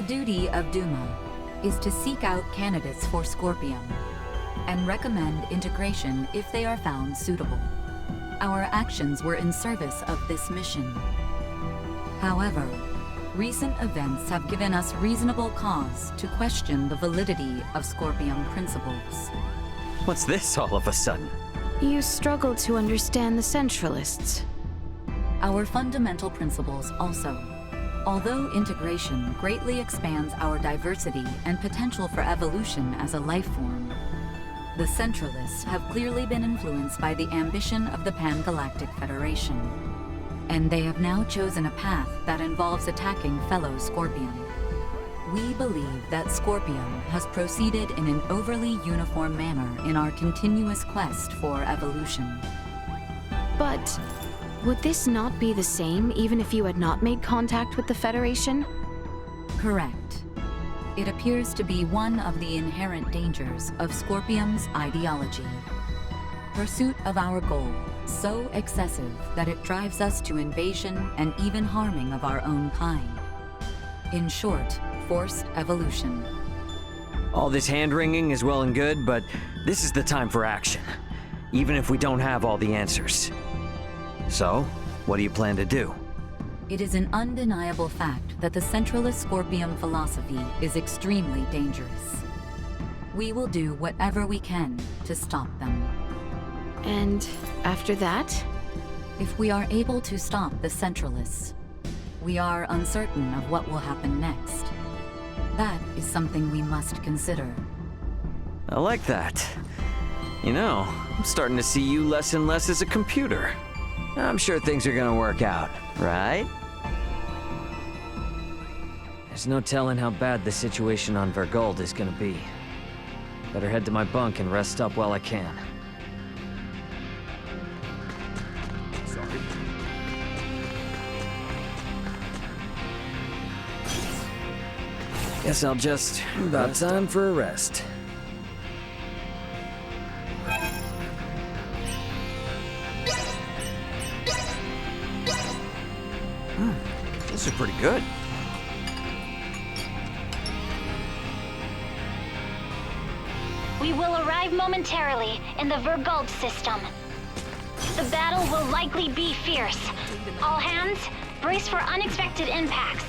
duty of Duma is to seek out candidates for Scorpium and recommend integration if they are found suitable. Our actions were in service of this mission. However, recent events have given us reasonable cause to question the validity of Scorpium principles. What's this all of a sudden? You struggle to understand the Centralists. Our fundamental principles also. Although integration greatly expands our diversity and potential for evolution as a life form, the Centralists have clearly been influenced by the ambition of the Pan-Galactic Federation, and they have now chosen a path that involves attacking fellow Scorpion. We believe that Scorpion has proceeded in an overly uniform manner in our continuous quest for evolution. But would this not be the same even if you had not made contact with the Federation? Correct. It appears to be one of the inherent dangers of Scorpium's ideology. Pursuit of our goal, so excessive that it drives us to invasion and even harming of our own kind. In short, forced evolution. All this hand-wringing is well and good, but this is the time for action. Even if we don't have all the answers. So, what do you plan to do? It is an undeniable fact that the Centralist Scorpium philosophy is extremely dangerous. We will do whatever we can to stop them. And after that? If we are able to stop the Centralists, we are uncertain of what will happen next. That is something we must consider. I like that. You know, I'm starting to see you less and less as a computer. I'm sure things are gonna work out, right? There's no telling how bad the situation on Vergold is gonna be. Better head to my bunk and rest up while I can. Sorry. Guess I'll just... about time for a rest. This is pretty good. We will arrive momentarily in the Vergold system. The battle will likely be fierce. All hands, brace for unexpected impacts.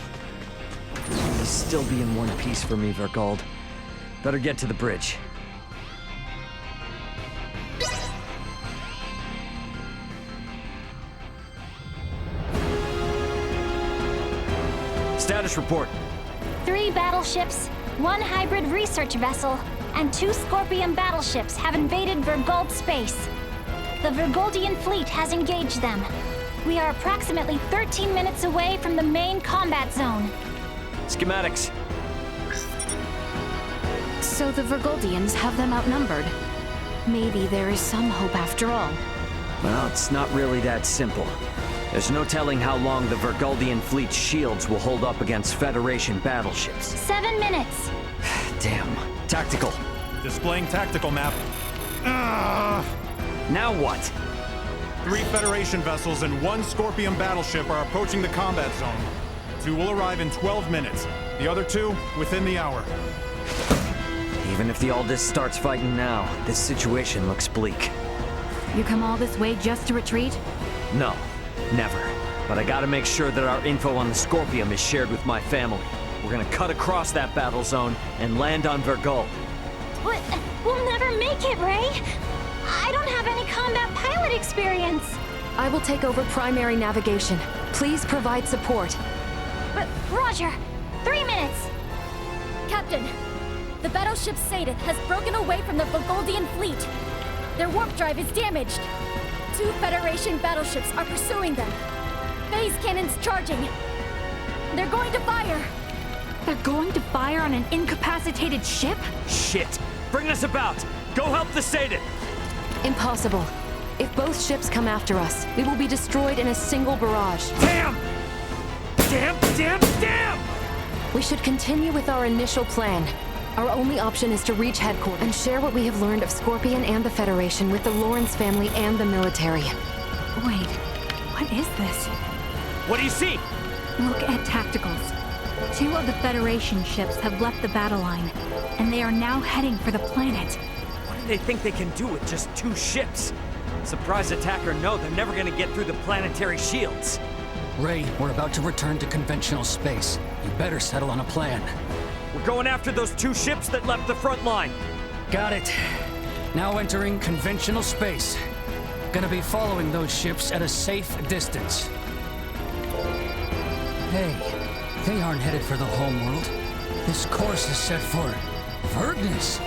You'll still be in one piece for me, Vergold. Better get to the bridge. Status report. 3 battleships, 1 hybrid research vessel, and 2 Scorpion battleships have invaded Vergold space. The Vergoldian fleet has engaged them. We are approximately 13 minutes away from the main combat zone. Schematics. So the Vergoldians have them outnumbered. Maybe there is some hope after all. Well, it's not really that simple. There's no telling how long the Vergoldian fleet's shields will hold up against Federation battleships. 7 minutes. Damn. Tactical. Displaying tactical map. Now what? 3 Federation vessels and 1 Scorpion battleship are approaching the combat zone. 2 will arrive in 12 minutes. The other 2 within the hour. Even if the Aldous starts fighting now, this situation looks bleak. You come all this way just to retreat? No, never. But I gotta make sure that our info on the Scorpium is shared with my family. We're gonna cut across that battle zone and land on Vergold. But we'll never make it, Ray. I don't have any combat pilot experience. I will take over primary navigation. Please provide support. But Roger, 3 minutes. Captain, the battleship Sadith has broken away from the Vergoldian fleet. Their warp drive is damaged. 2 Federation battleships are pursuing them. Phase cannons charging. They're going to fire. They're going to fire on an incapacitated ship? Shit! Bring us about! Go help the Sadith! Impossible. If both ships come after us, we will be destroyed in a single barrage. Damn! Damn, damn, damn! We should continue with our initial plan. Our only option is to reach headquarters and share what we have learned of Scorpion and the Federation with the Lawrence family and the military. Wait, what is this? What do you see? Look at tacticals. 2 of the Federation ships have left the battle line, and they are now heading for the planet. What do they think they can do with just 2 ships? Surprise attack or no, they're never gonna get through the planetary shields. Ray, we're about to return to conventional space. You better settle on a plan. We're going after those 2 ships that left the front line. Got it. Now entering conventional space. Gonna be following those ships at a safe distance. Hey, they aren't headed for the homeworld. This course is set for Vergnus.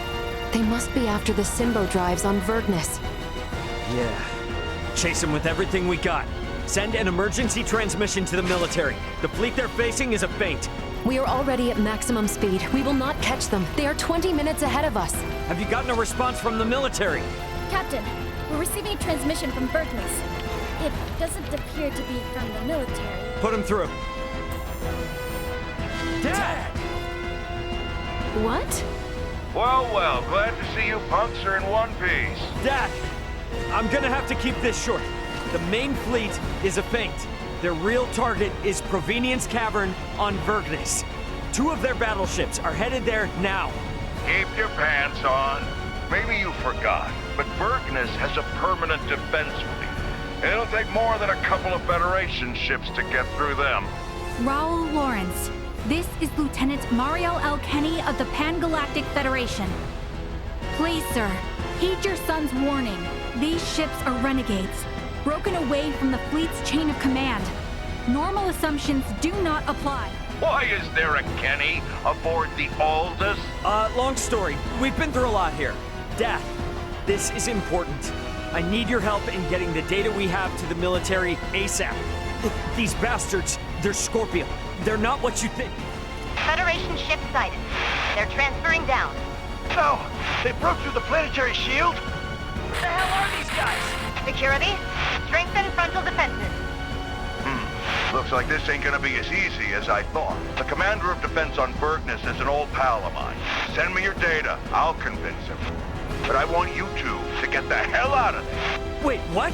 They must be after the Symbo drives on Vergnus. Yeah. Chase them with everything we got. Send an emergency transmission to the military. The fleet they're facing is a feint. We are already at maximum speed. We will not catch them. They are 20 minutes ahead of us. Have you gotten a response from the military? Captain, we're receiving a transmission from Vergnus. It doesn't appear to be from the military. Put him through. Dad! What? Well, well, glad to see you punks are in one piece. Dad! I'm gonna have to keep this short. The main fleet is a feint. Their real target is Provenience Cavern on Vergnus. 2 of their battleships are headed there now. Keep your pants on. Maybe you forgot, but Vergnus has a permanent defense fleet. It'll take more than a couple of Federation ships to get through them. Raul Lawrence, this is Lieutenant Mariel L. Kenny of the Pan-Galactic Federation. Please, sir, heed your son's warning. These ships are renegades, broken away from the fleet's chain of command. Normal assumptions do not apply. Why is there a Kenny aboard the Aldous? Long story. We've been through a lot here. Dad, this is important. I need your help in getting the data we have to the military ASAP. These bastards, they're Scorpion. They're not what you think. Federation ship sighted. They're transferring down. No! They broke through the planetary shield? What the hell are these guys? Security, strengthen frontal defenses. Looks like this ain't gonna be as easy as I thought. The commander of defense on Vergnus is an old pal of mine. Send me your data. I'll convince him. But I want you two to get the hell out of there. Wait, what?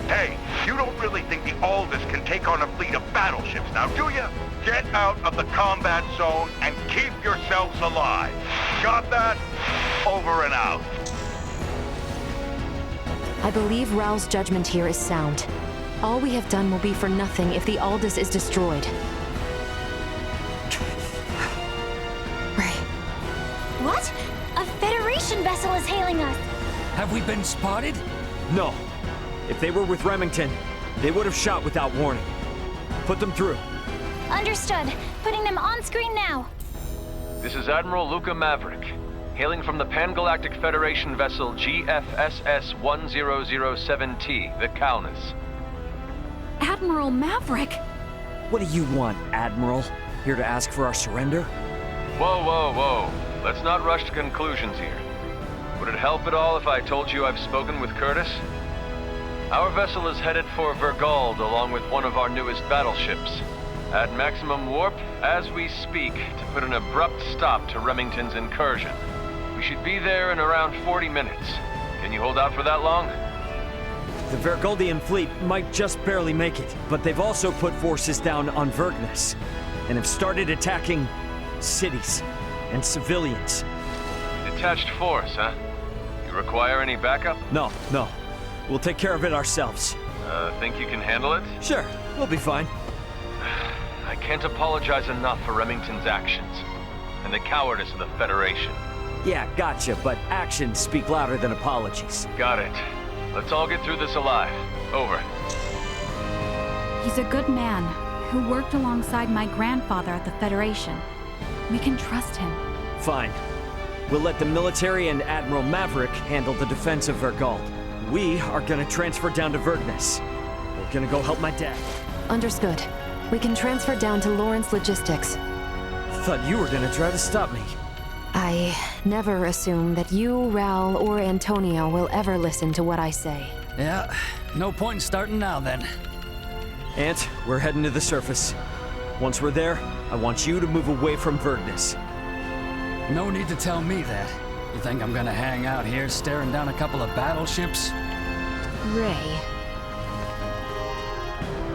Hey, you don't really think the Aldous can take on a fleet of battleships now, do you? Get out of the combat zone and keep yourselves alive. Got that? Over and out. I believe Raul's judgment here is sound. All we have done will be for nothing if the Aldous is destroyed. Ray. What? A Federation vessel is hailing us. Have we been spotted? No. If they were with Remington, they would have shot without warning. Put them through. Understood. Putting them on screen now. This is Admiral Luca Maverick, hailing from the Pan-Galactic Federation vessel GFSS-1007T, the Calnus. Admiral Maverick! What do you want, Admiral? Here to ask for our surrender? Whoa, whoa, whoa. Let's not rush to conclusions here. Would it help at all if I told you I've spoken with Curtis? Our vessel is headed for Vergold along with one of our newest battleships. At maximum warp, as we speak, to put an abrupt stop to Remington's incursion. We should be there in around 40 minutes. Can you hold out for that long? The Vergoldian fleet might just barely make it, but they've also put forces down on Vergnus, and have started attacking cities and civilians. Detached force, huh? You require any backup? No. We'll take care of it ourselves. Think you can handle it? Sure, we'll be fine. I can't apologize enough for Remington's actions, and the cowardice of the Federation. Yeah, gotcha, but actions speak louder than apologies. Got it. Let's all get through this alive. Over. He's a good man who worked alongside my grandfather at the Federation. We can trust him. Fine. We'll let the military and Admiral Maverick handle the defense of Vergold. We are gonna transfer down to Vergnus. We're gonna go help my dad. Understood. We can transfer down to Lawrence Logistics. Thought you were gonna try to stop me. I never assume that you, Raul, or Antonio will ever listen to what I say. Yeah, no point in starting now then. Ant, we're heading to the surface. Once we're there, I want you to move away from Vergnus. No need to tell me that. You think I'm gonna hang out here staring down a couple of battleships? Ray.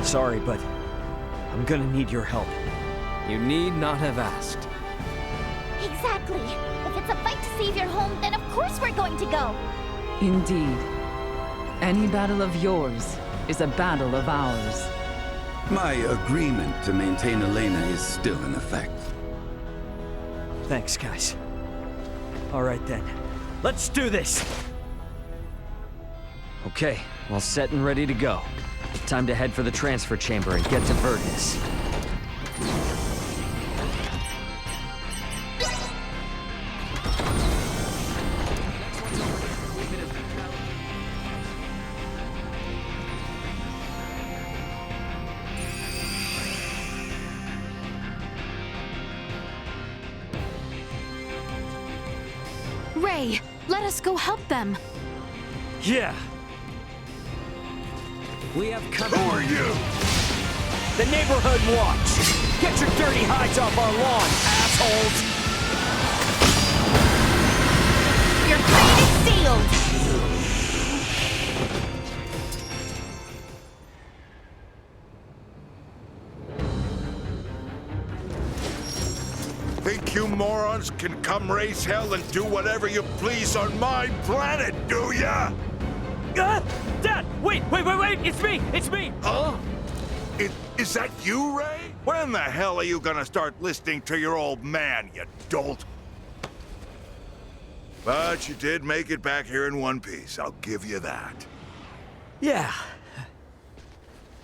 Sorry, but I'm gonna need your help. You need not have asked. Exactly. If it's a fight to save your home, then of course we're going to go. Indeed. Any battle of yours is a battle of ours. My agreement to maintain Elena is still in effect. Thanks, guys. All right then. Let's do this! Okay, all set and ready to go. Time to head for the transfer chamber and get to Verdness. Ray, let us go help them. Yeah. We have cover. Who are you? The Neighborhood Watch. Get your dirty hides off our lawn, assholes. Your fate is sealed! Think you morons can come raise hell and do whatever you please on my planet, do ya? Dad! Wait! It's me! Huh? Is that you, Ray? When the hell are you gonna start listening to your old man, you dolt? But you did make it back here in one piece, I'll give you that. Yeah.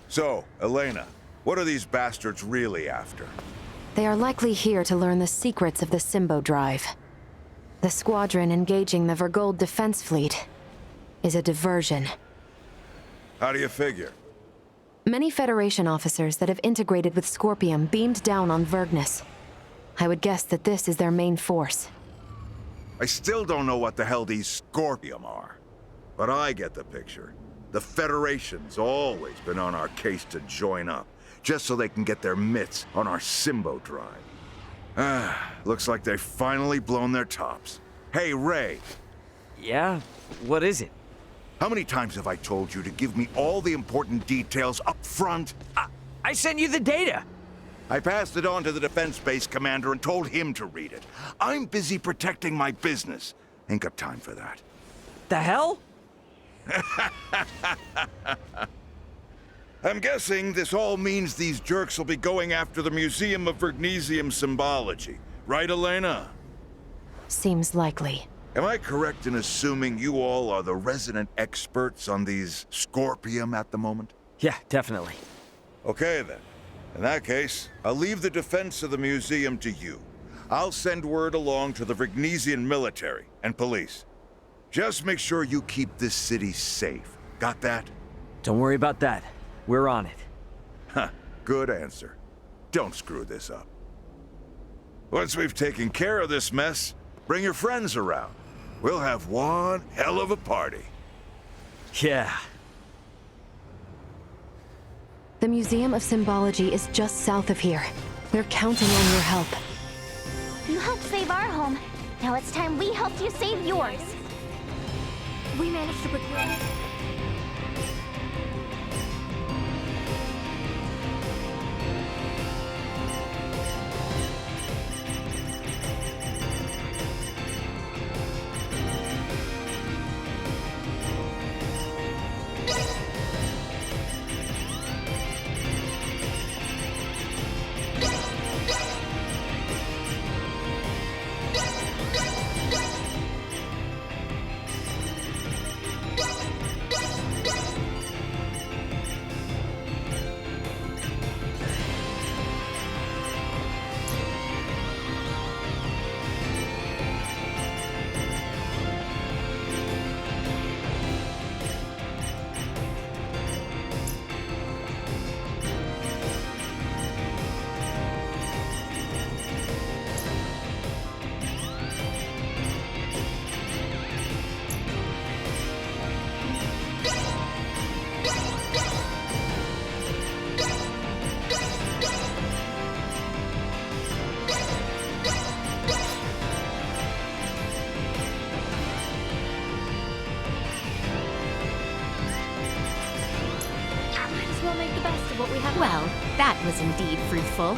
So, Elena, what are these bastards really after? They are likely here to learn the secrets of the Symbo Drive. The squadron engaging the Vergold defense fleet is a diversion. How do you figure? Many Federation officers that have integrated with Scorpium beamed down on Verdness. I would guess that this is their main force. I still don't know what the hell these Scorpium are. But I get the picture. The Federation's always been on our case to join up, just so they can get their mitts on our Symbo Drive. Looks like they've finally blown their tops. Hey, Ray. Yeah? What is it? How many times have I told you to give me all the important details up front? I sent you the data! I passed it on to the defense base commander and told him to read it. I'm busy protecting my business. Ain't got time for that. The hell? I'm guessing this all means these jerks will be going after the Museum of Vergnesium Symbology. Right, Elena? Seems likely. Am I correct in assuming you all are the resident experts on these Scorpium at the moment? Yeah, definitely. Okay, then. In that case, I'll leave the defense of the museum to you. I'll send word along to the Vergnesian military and police. Just make sure you keep this city safe. Got that? Don't worry about that. We're on it. Huh, good answer. Don't screw this up. Once we've taken care of this mess, bring your friends around. We'll have one hell of a party. Yeah. The Museum of Symbology is just south of here. They're counting on your help. You helped save our home. Now it's time we helped you save yours. We managed to procure... We'll make the best of what we have. Well, that was indeed fruitful.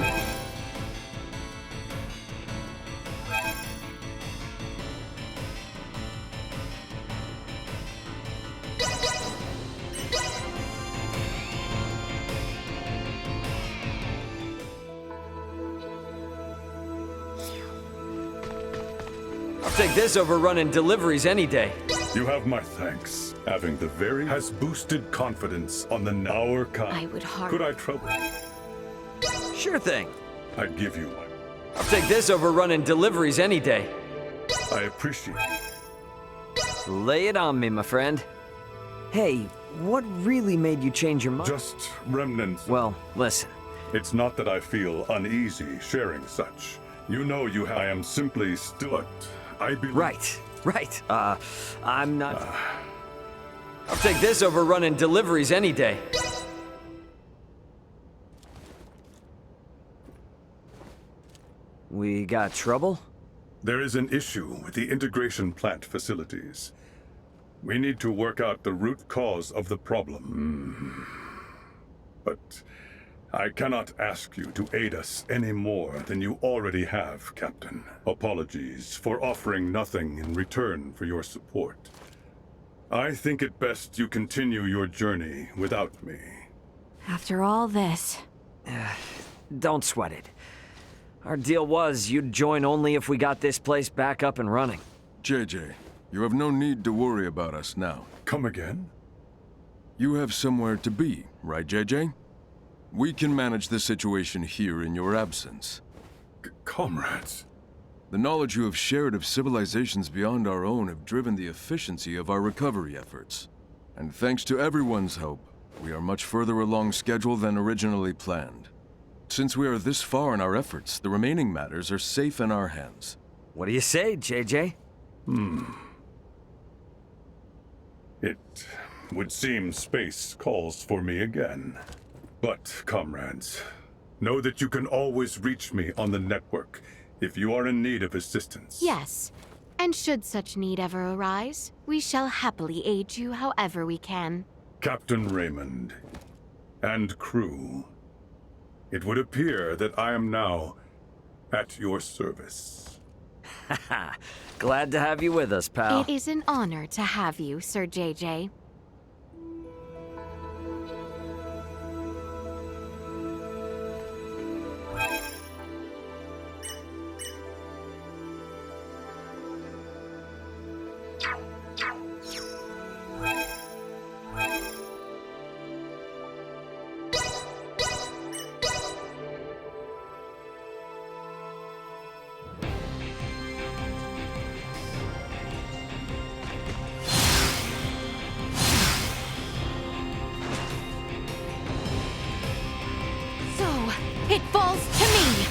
take this over running deliveries any day. You have my thanks. Having the very has boosted confidence on our kind. I would Could I trouble? Sure thing. I'd give you one. I'll take this over running deliveries any day. I appreciate it. Lay it on me, my friend. Hey, what really made you change your mind? Just remnants. Well, listen. It's not that I feel uneasy sharing such. You know I am simply still, but I believe... Right. I'm not... I'll take this over running deliveries any day. We got trouble? There is an issue with the integration plant facilities. We need to work out the root cause of the problem. But I cannot ask you to aid us any more than you already have, Captain. Apologies for offering nothing in return for your support. I think it best you continue your journey without me. After all this... Don't sweat it. Our deal was you'd join only if we got this place back up and running. JJ, you have no need to worry about us now. Come again? You have somewhere to be, right, JJ? We can manage the situation here in your absence. Comrades. The knowledge you have shared of civilizations beyond our own have driven the efficiency of our recovery efforts. And thanks to everyone's help, we are much further along schedule than originally planned. Since we are this far in our efforts, the remaining matters are safe in our hands. What do you say, JJ? It would seem space calls for me again. But, comrades, know that you can always reach me on the network if you are in need of assistance. Yes. And should such need ever arise, we shall happily aid you however we can. Captain Raymond and crew, it would appear that I am now at your service. Glad to have you with us, pal. It is an honor to have you, Sir JJ. It falls to me!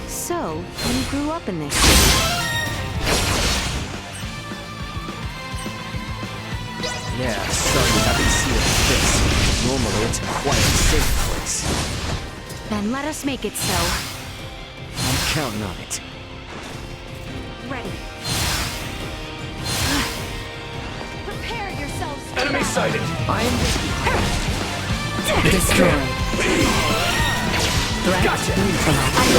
So, you grew up in this. Yeah, sorry you haven't seen this. Normally it's a quiet, safe place. Then let us make it so. I'm counting on it. Ready. Prepare yourselves for Enemy battle. sighted! I am Destroy. Threat Gotcha. neutralized.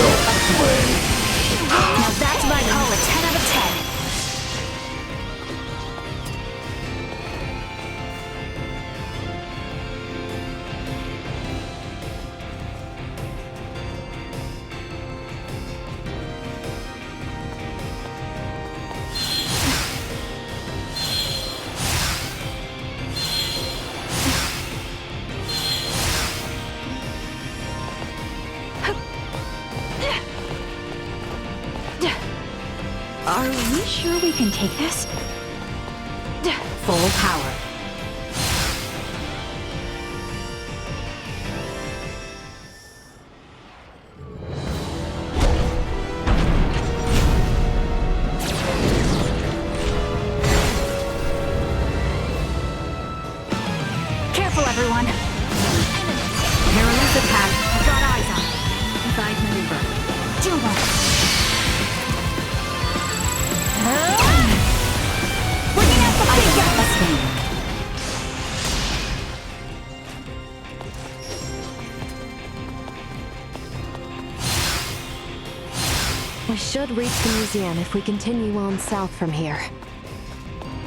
Now that's what I call a 10 out of 10. Are we sure we can take this? Full power. Careful, everyone! Perilous attack. I've got eyes on. Side maneuver. Jumbo! Bringing out the big guns! We should reach the museum if we continue on south from here.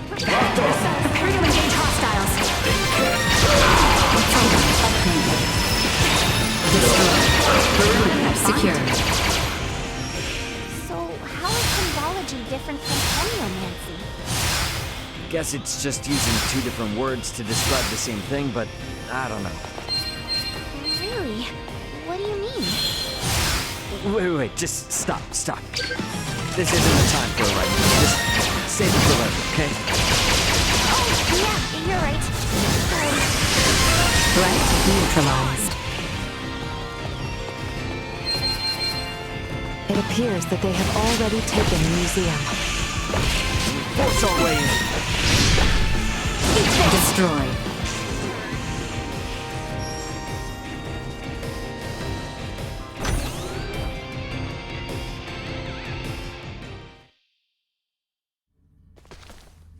Prepare to engage hostiles! Destroy. Secure. So, Guess it's just using two different words to describe the same thing, but I don't know. Really? What do you mean? Wait, just stop. This isn't the time for it right now. Just save it for later, okay? Oh, yeah, you're right. Sorry. Threat neutralized. It appears that they have already taken the museum. Force our way in. Destroyed.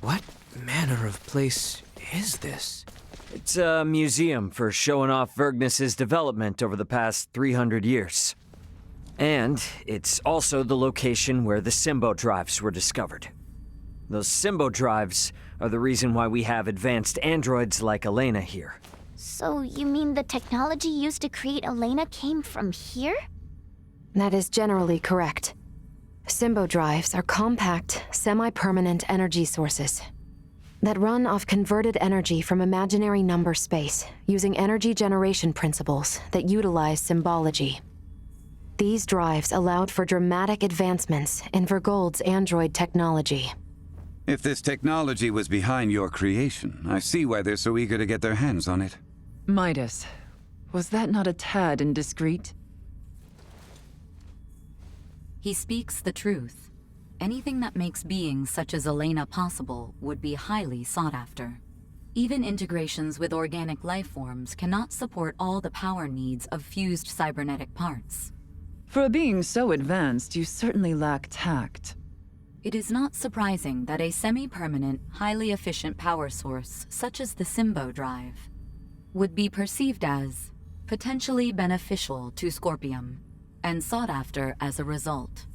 What manner of place is this? It's a museum for showing off Vergnus's development over the past 300 years. And it's also the location where the Symbo drives were discovered. Those Symbo drives are the reason why we have advanced androids like Elena here. So you mean the technology used to create Elena came from here? That is generally correct. Symbo drives are compact, semi-permanent energy sources that run off converted energy from imaginary number space using energy generation principles that utilize symbology. These drives allowed for dramatic advancements in Vergold's android technology. If this technology was behind your creation, I see why they're so eager to get their hands on it. Midas, was that not a tad indiscreet? He speaks the truth. Anything that makes beings such as Elena possible would be highly sought after. Even integrations with organic life forms cannot support all the power needs of fused cybernetic parts. For a being so advanced, you certainly lack tact. It is not surprising that a semi-permanent, highly efficient power source, such as the Symbo drive, would be perceived as potentially beneficial to Scorpium, and sought after as a result.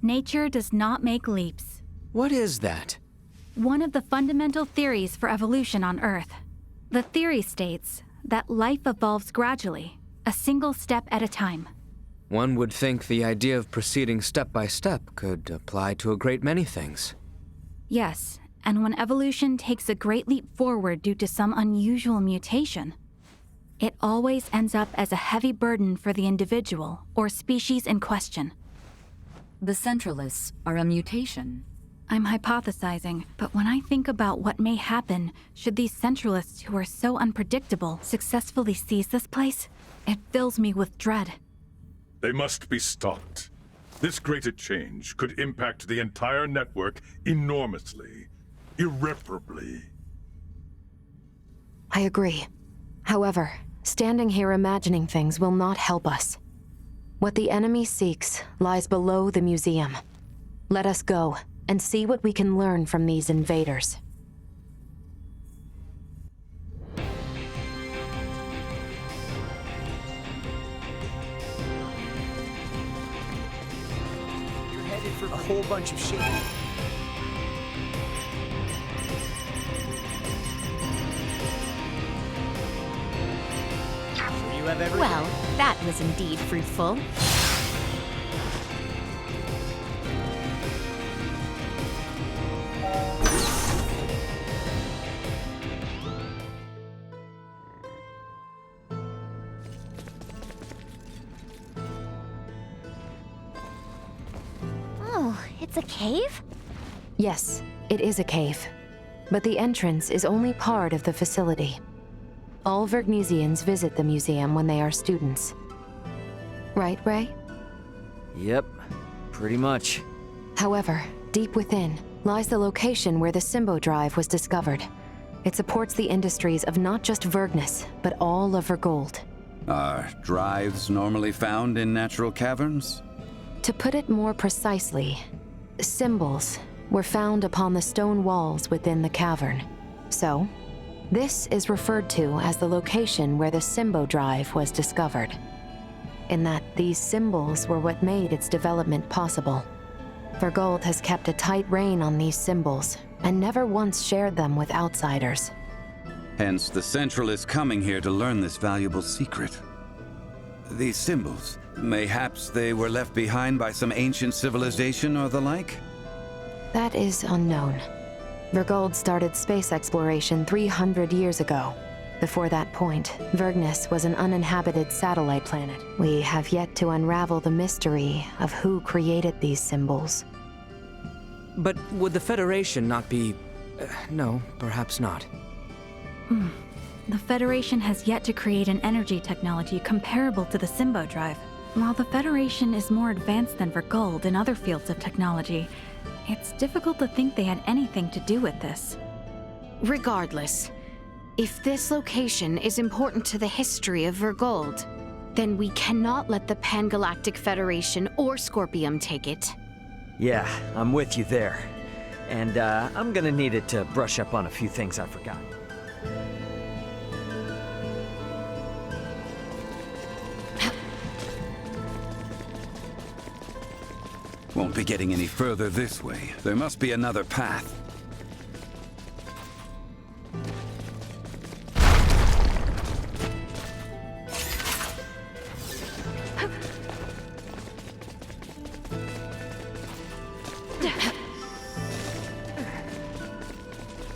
Nature does not make leaps. What is that? One of the fundamental theories for evolution on Earth. The theory states that life evolves gradually, a single step at a time. One would think the idea of proceeding step by step could apply to a great many things. Yes, and when evolution takes a great leap forward due to some unusual mutation, it always ends up as a heavy burden for the individual or species in question. The Centralists are a mutation. I'm hypothesizing, but when I think about what may happen should these Centralists who are so unpredictable successfully seize this place, it fills me with dread. They must be stopped. This greater change could impact the entire network enormously, irreparably. I agree. However, standing here imagining things will not help us. What the enemy seeks lies below the museum. Let us go and see what we can learn from these invaders. You're headed for a whole bunch of shit. Well, that was indeed fruitful. Oh, it's a cave? Yes, it is a cave. But the entrance is only part of the facility. All Vergnesians visit the museum when they are students. Right, Ray? Yep, pretty much. However, deep within lies the location where the Symbo drive was discovered. It supports the industries of not just Vergnus, but all of Vergold. Are drives normally found in natural caverns? To put it more precisely, symbols were found upon the stone walls within the cavern. So, this is referred to as the location where the Symbo drive was discovered, in that these symbols were what made its development possible. Vergold has kept a tight rein on these symbols, and never once shared them with outsiders. Hence, the Central is coming here to learn this valuable secret. These symbols, mayhaps they were left behind by some ancient civilization or the like? That is unknown. Vergold started space exploration 300 years ago. Before that point, Vergnus was an uninhabited satellite planet. We have yet to unravel the mystery of who created these symbols. But would the Federation not be... no, perhaps not. The Federation has yet to create an energy technology comparable to the Symbo Drive. While the Federation is more advanced than Vergold in other fields of technology, it's difficult to think they had anything to do with this. Regardless, if this location is important to the history of Vergold, then we cannot let the Pan-Galactic Federation or Scorpium take it. Yeah, I'm with you there. And I'm gonna need it to brush up on a few things I forgot. Won't be getting any further this way. There must be another path.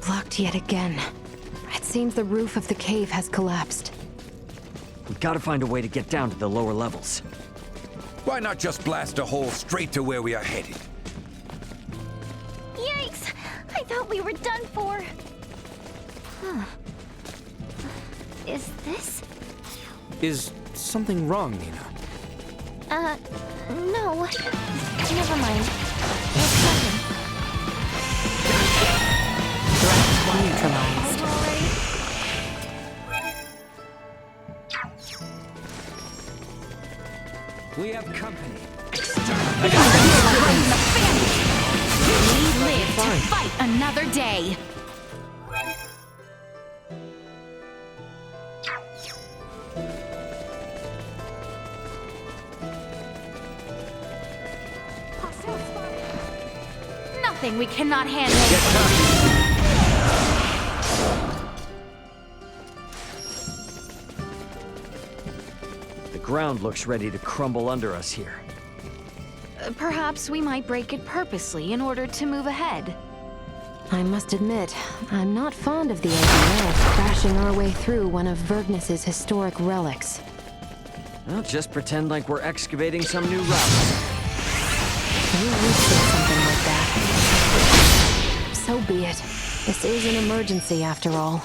Blocked yet again. It seems the roof of the cave has collapsed. We gotta find a way to get down to the lower levels. Why not just blast a hole straight to where we are headed? Yikes! I thought we were done for. Huh. Is this? Is something wrong, Nina? No. Never mind. It's nothing. Threat neutralized. Already? We have company. We live to fight another day. Nothing we cannot handle. The ground looks ready to crumble under us here. Perhaps we might break it purposely in order to move ahead. I must admit, I'm not fond of the idea of crashing our way through one of Vergnus's historic relics. Well, just pretend like we're excavating some new route. You would say something like that. So be it. This is an emergency, after all.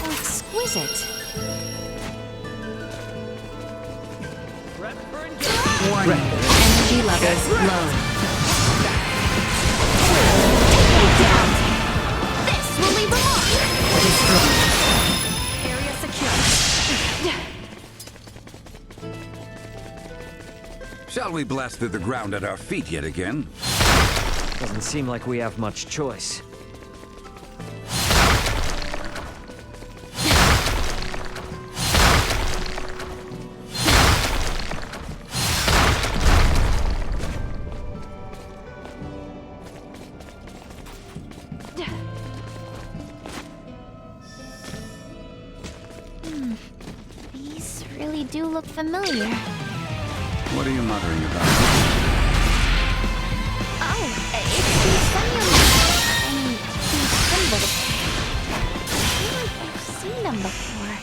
Oh, exquisite. Warning. Energy levels low. Down. This will leave a mark. Area secure. Shall we blast through the ground at our feet yet again? Doesn't seem like we have much choice. These really do look familiar. What are you muttering about? Oh, it's these symbols. I feel like I've seen them before.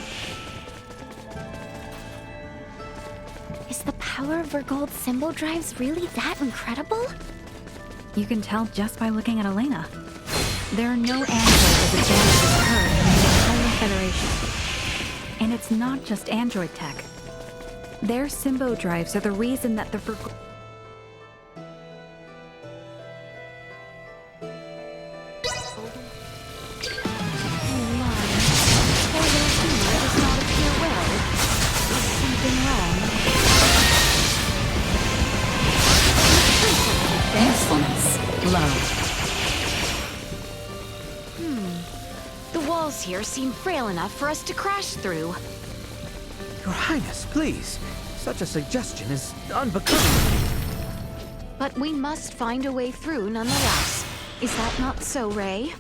Is the power of Vergold symbol drives really that incredible? You can tell just by looking at Elena. There are no androids as advanced as her in the entire Federation. And it's not just android tech. Their Symbo drives are the reason that the Vergold... Usefulness low. The walls here seem frail enough for us to crash through. Your Highness, please. Such a suggestion is unbecoming. But we must find a way through nonetheless. Is that not so, Ray?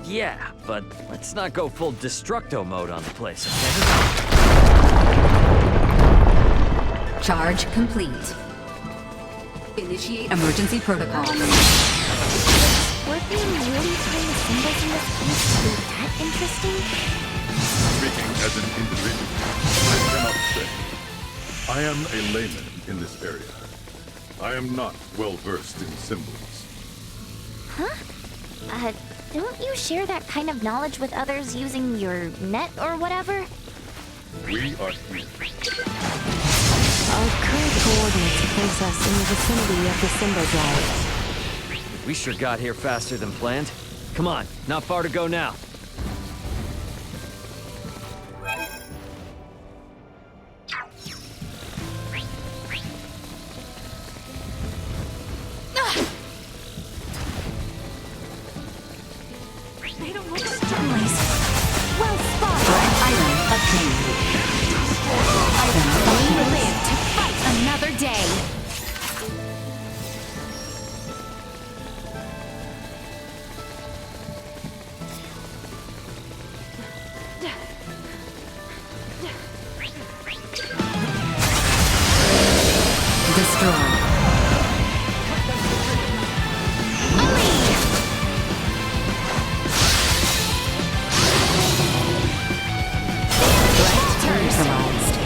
Yeah, but let's not go full Destructo mode on the place, okay? Charge complete. Initiate emergency protocol. Scorpion really find the symbols in this piece to be that interesting? Speaking as an individual, I cannot say. I am a layman in this area. I am not well versed in symbols. Huh? Don't you share that kind of knowledge with others using your net or whatever? We are here. Our current coordinates place us in the vicinity of the symbol drive. We sure got here faster than planned. Come on, not far to go now. They don't look like journalists. Well spotted! Item obtained. Item We obtained. live to fight another day! Destroyed. Neutralized.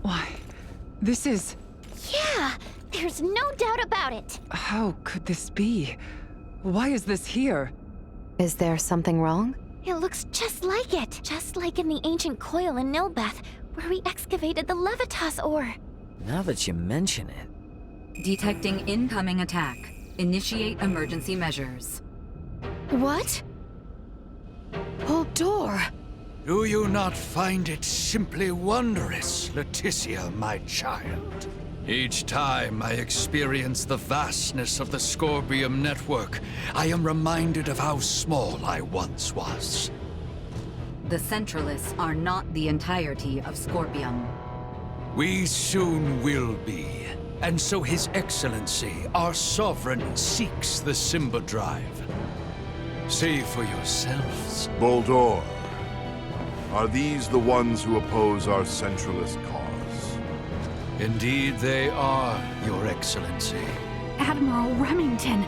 Why, this is... Yeah! There's no doubt about it! How could this be? Why is this here? Is there something wrong? It looks just like it! Just like in the ancient coil in Nilbeth, where we excavated the Levitas ore. Now that you mention it... Detecting incoming attack. Initiate emergency measures. What? Hold door. Do you not find it simply wondrous, Leticia, my child? Each time I experience the vastness of the Scorpium network, I am reminded of how small I once was. The Centralists are not the entirety of Scorpium. We soon will be, and so His Excellency, our Sovereign, seeks the Simba Drive. See for yourselves. Boldor, are these the ones who oppose our centralist cause? Indeed they are, Your Excellency. Admiral Remington.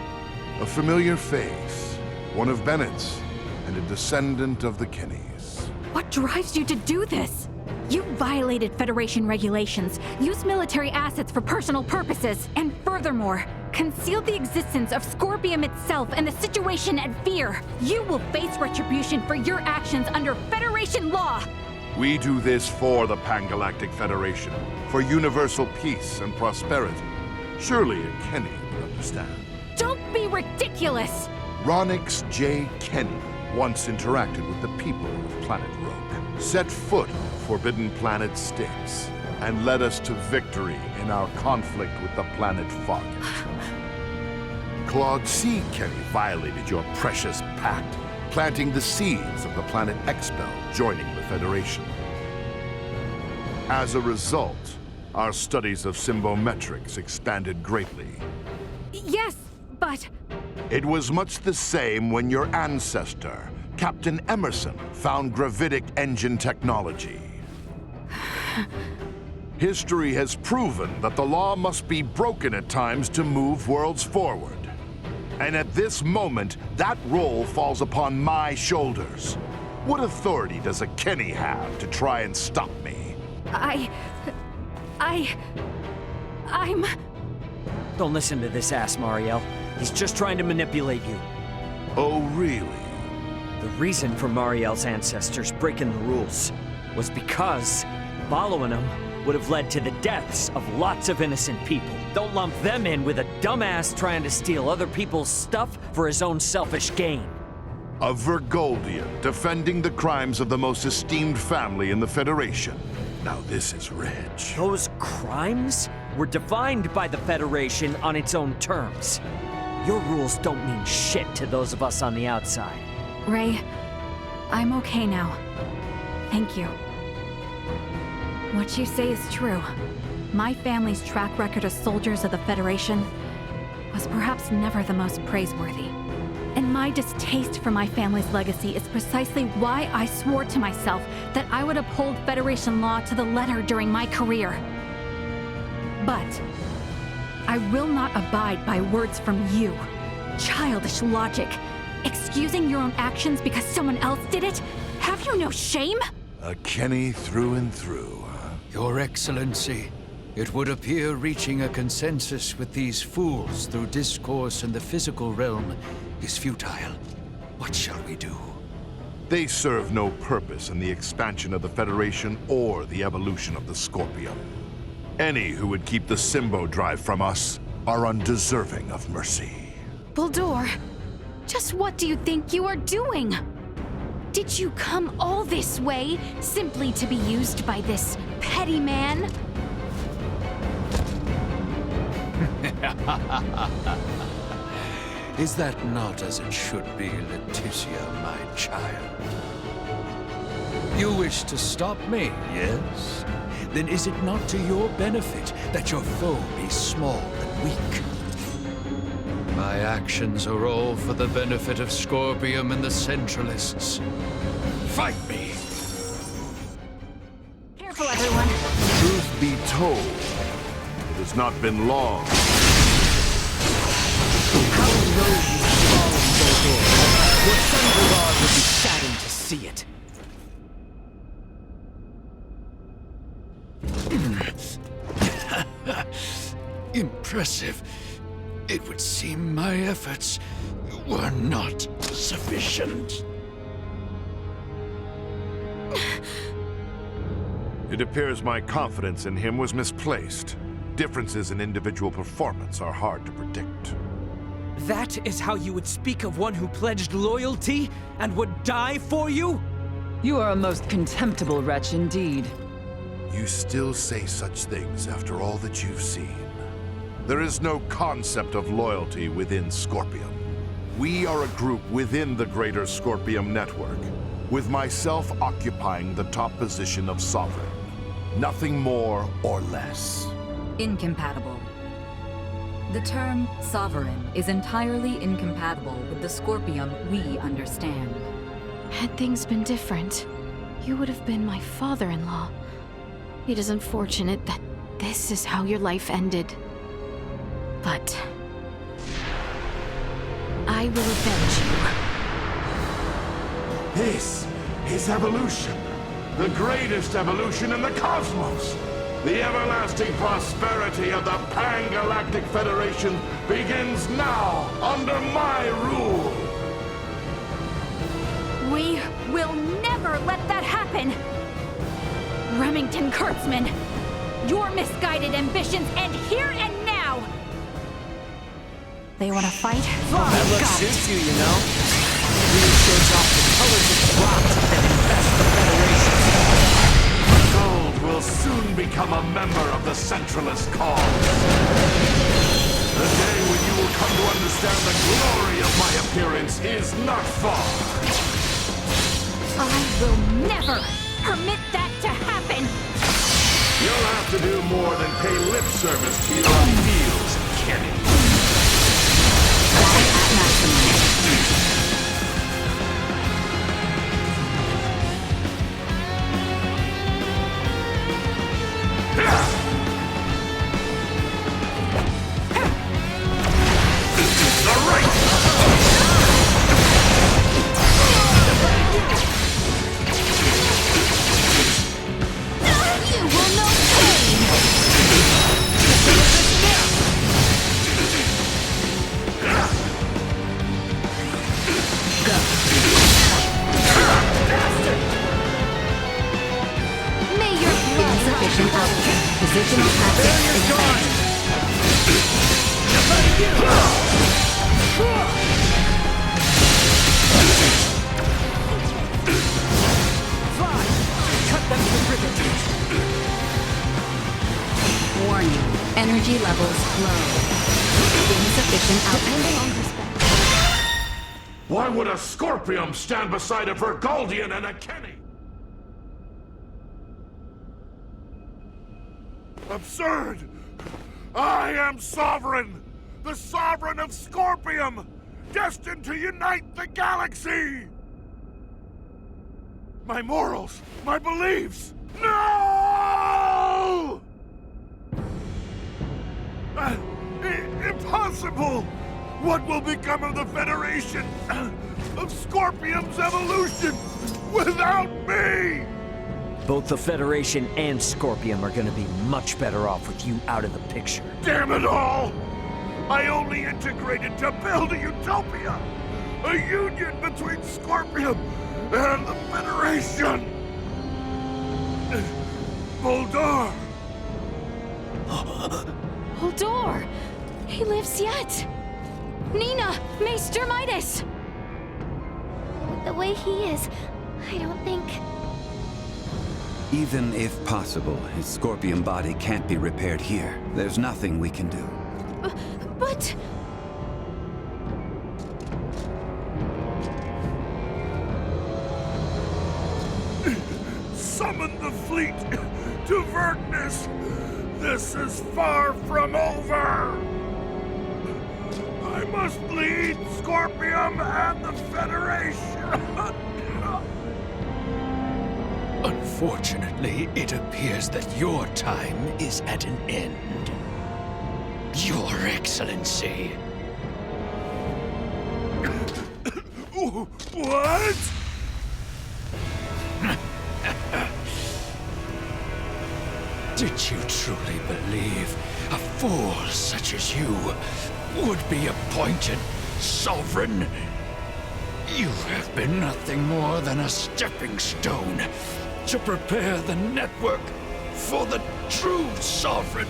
A familiar face, one of Bennett's, and a descendant of the Kennys. What drives you to do this? You violated Federation regulations, used military assets for personal purposes, and furthermore, concealed the existence of Scorpium itself and the situation at Fear. You will face retribution for your actions under Federation law! We do this for the Pan-Galactic Federation, for universal peace and prosperity. Surely a Kenny would understand. Don't be ridiculous! Ronix J. Kenny once interacted with the people of Planet Rogue, set foot on Forbidden Planet Styx, and led us to victory in our conflict with the planet Fogget. Claude C. Kenny violated your precious pact, planting the seeds of the planet Expel joining the Federation. As a result, our studies of symbometrics expanded greatly. Yes, but... It was much the same when your ancestor, Captain Emerson, found gravitic engine technology. History has proven that the law must be broken at times to move worlds forward. And at this moment, that role falls upon my shoulders. What authority does a Kenny have to try and stop me? I'm... Don't listen to this ass, Mariel. He's just trying to manipulate you. Oh, really? The reason for Mariel's ancestors breaking the rules was because following them would have led to the deaths of lots of innocent people. Don't lump them in with a dumbass trying to steal other people's stuff for his own selfish gain. A Vergoldian defending the crimes of the most esteemed family in the Federation. Now this is rich. Those crimes were defined by the Federation on its own terms. Your rules don't mean shit to those of us on the outside. Ray, I'm okay now. Thank you. What you say is true. My family's track record as soldiers of the Federation was perhaps never the most praiseworthy. And my distaste for my family's legacy is precisely why I swore to myself that I would uphold Federation law to the letter during my career. But I will not abide by words from you. Childish logic. Excusing your own actions because someone else did it? Have you no shame? A Kenny through and through. Your Excellency, it would appear reaching a consensus with these fools through discourse in the physical realm is futile. What shall we do? They serve no purpose in the expansion of the Federation or the evolution of the Scorpion. Any who would keep the Symbo Drive from us are undeserving of mercy. Buldur, just what do you think you are doing? Did you come all this way simply to be used by this petty man? Is that not as it should be, Leticia, my child? You wish to stop me, yes? Then is it not to your benefit that your foe be small and weak? My actions are all for the benefit of Scorpium and the Centralists. Fight me! Careful, everyone. Truth be told, it has not been long. How low you've fallen, Buldur. Your son Gerard would be saddened to see it. Impressive. It would seem my efforts were not sufficient. It appears my confidence in him was misplaced. Differences in individual performance are hard to predict. That is how you would speak of one who pledged loyalty and would die for you? You are a most contemptible wretch indeed. You still say such things after all that you've seen. There is no concept of loyalty within Scorpium. We are a group within the greater Scorpium network, with myself occupying the top position of Sovereign. Nothing more or less. Incompatible. The term sovereign is entirely incompatible with the Scorpium we understand. Had things been different, you would have been my father-in-law. It is unfortunate that this is how your life ended. But I will avenge you. This is evolution. The greatest evolution in the cosmos. The everlasting prosperity of the Pan-Galactic Federation begins now under my rule. We will never let that happen! Remington Kurtzman, your misguided ambitions end here and now! They want to fight? That looks suits you, you know. It really shows off the colors of rot that infest the Federation. Gold will soon become a member of the Centralist cause. The day when you will come to understand the glory of my appearance is not far. I will never permit that to happen! You'll have to do more than pay lip service to your appeals, Kenny. Warning, energy levels low. Insufficient output. Why would a Scorpium stand beside a Vergoldian and a Kenny? Absurd! I am Sovereign! The Sovereign of Scorpium! Destined to unite the galaxy! My morals, my beliefs! No! Impossible! What will become of the Federation? Of Scorpium's evolution? Without me! Both the Federation and Scorpium are gonna be much better off with you out of the picture. Damn it all! I only integrated to build a utopia! A union between Scorpium and the Federation! Boldor! Boldor! He lives yet! Nina! Maester Midas! The way he is, I don't think... Even if possible, his Scorpion body can't be repaired here. There's nothing we can do. But... Summon the fleet to Vergnes! This is far from over! I must lead Scorpium and the Federation! Unfortunately, it appears that your time is at an end. Your Excellency. What? Did you truly believe a fool such as you would be appointed sovereign? You have been nothing more than a stepping stone to prepare the network for the true sovereign.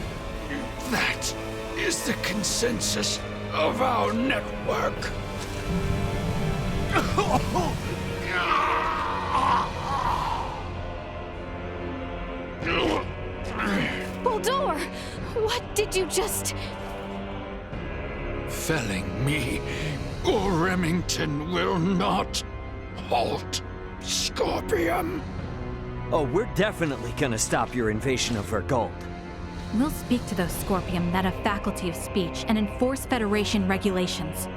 That is the consensus of our network. Boldor! What did you just... Felling me or Remington will not halt Scorpium. Oh, we're definitely gonna stop your invasion of Vergold. We'll speak to those Scorpium that have faculty of speech and enforce Federation regulations.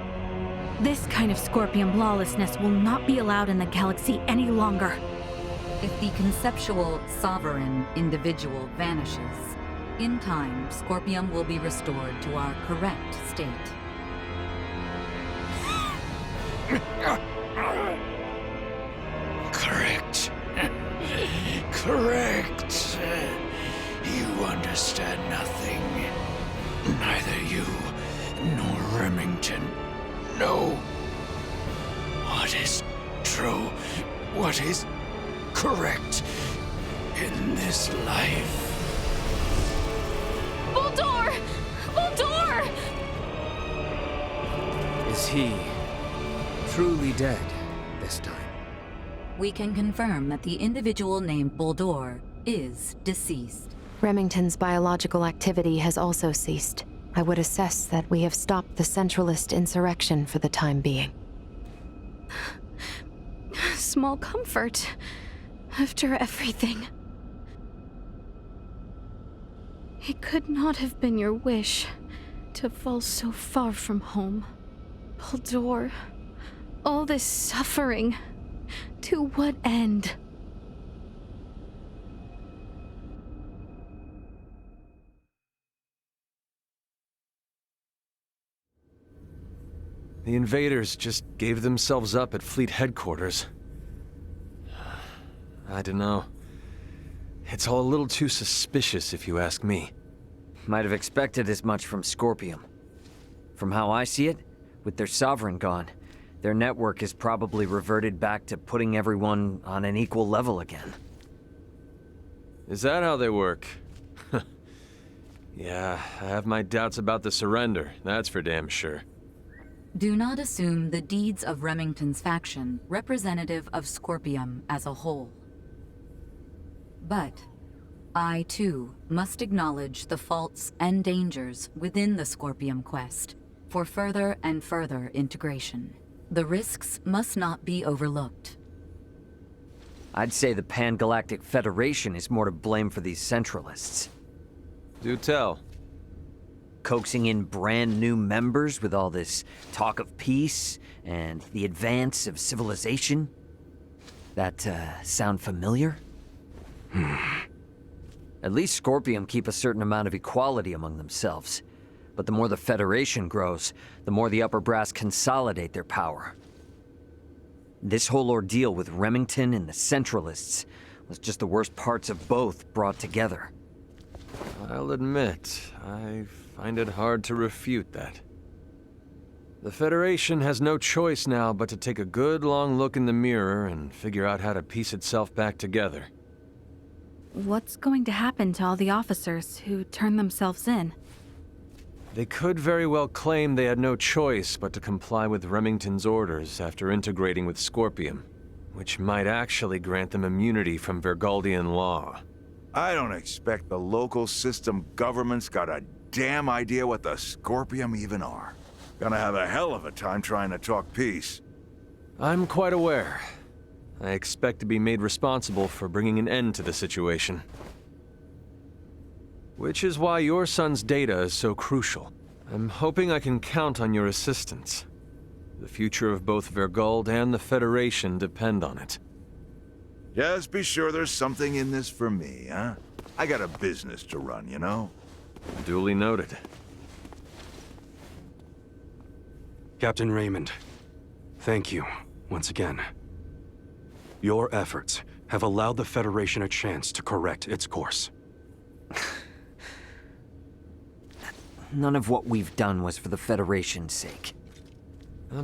This kind of Scorpium lawlessness will not be allowed in the galaxy any longer. If the conceptual, sovereign individual vanishes, in time, Scorpium will be restored to our correct state. Correct. Correct. You understand nothing. Neither you nor Remington know what is true, what is correct in this life. Boldor! Boldor! Is he truly dead this time? We can confirm that the individual named Boldor is deceased. Remington's biological activity has also ceased. I would assess that we have stopped the Centralist insurrection for the time being. Small comfort. After everything. It could not have been your wish to fall so far from home. Boldor, all this suffering, to what end? The invaders just gave themselves up at Fleet Headquarters. I don't know. It's all a little too suspicious, if you ask me. Might have expected as much from Scorpium. From how I see it, with their sovereign gone, their network is probably reverted back to putting everyone on an equal level again. Is that how they work? Yeah, I have my doubts about the surrender, that's for damn sure. Do not assume the deeds of Remington's faction representative of Scorpium as a whole. But I, too, must acknowledge the faults and dangers within the Scorpium quest for further and further integration. The risks must not be overlooked. I'd say the Pan-Galactic Federation is more to blame for these Centralists. Do tell. Coaxing in brand new members with all this talk of peace and the advance of civilization? That, sound familiar? At least Scorpium keep a certain amount of equality among themselves. But the more the Federation grows, the more the upper brass consolidate their power. This whole ordeal with Remington and the Centralists was just the worst parts of both brought together. I'll admit, I find it hard to refute that. The Federation has no choice now but to take a good long look in the mirror and figure out how to piece itself back together. What's going to happen to all the officers who turn themselves in? They could very well claim they had no choice but to comply with Remington's orders after integrating with Scorpium, which might actually grant them immunity from Vergaldian law. I don't expect the local system government's got a damn idea what the Scorpium even are. Gonna have a hell of a time trying to talk peace. I'm quite aware. I expect to be made responsible for bringing an end to the situation. Which is why your son's data is so crucial. I'm hoping I can count on your assistance. The future of both Vergald and the Federation depend on it. Just be sure there's something in this for me, huh? I got a business to run, you know? Duly noted. Captain Raymond, thank you once again. Your efforts have allowed the Federation a chance to correct its course. None of what we've done was for the Federation's sake.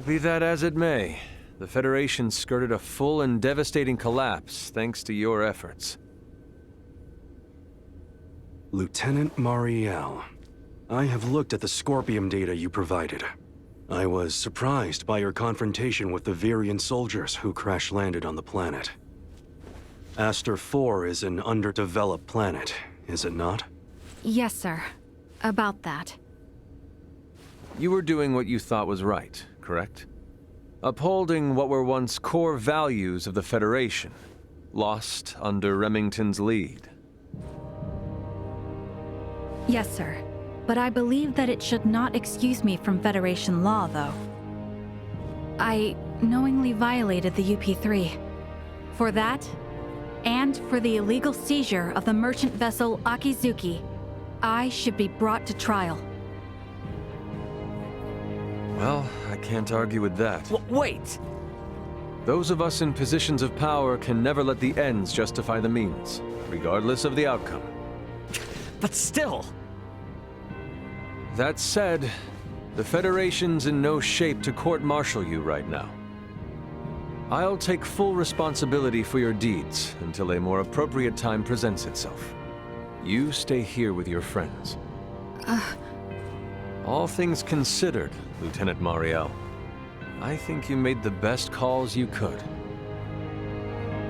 Be that as it may, the Federation skirted a full and devastating collapse thanks to your efforts. Lieutenant Mariel, I have looked at the Scorpium data you provided. I was surprised by your confrontation with the Virian soldiers who crash-landed on the planet. Aster 4 is an underdeveloped planet, is it not? Yes, sir. About that. You were doing what you thought was right, correct? Upholding what were once core values of the Federation, lost under Remington's lead. Yes, sir. But I believe that it should not excuse me from Federation law, though. I knowingly violated the UP-3. For that, and for the illegal seizure of the merchant vessel Akizuki, I should be brought to trial. Well, I can't argue with that. Wait! Those of us in positions of power can never let the ends justify the means, regardless of the outcome. But still! That said, the Federation's in no shape to court-martial you right now. I'll take full responsibility for your deeds until a more appropriate time presents itself. You stay here with your friends. All things considered, Lieutenant Mariel, I think you made the best calls you could.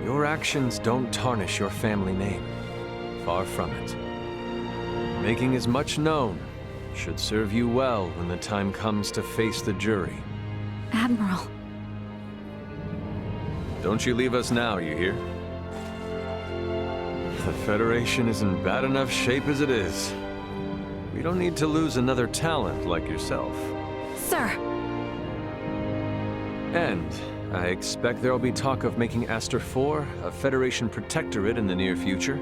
Your actions don't tarnish your family name. Far from it. Making as much known should serve you well when the time comes to face the jury. Admiral. Don't you leave us now, you hear? The Federation is in bad enough shape as it is. We don't need to lose another talent like yourself. Sir! And I expect there'll be talk of making Aster 4 a Federation protectorate in the near future.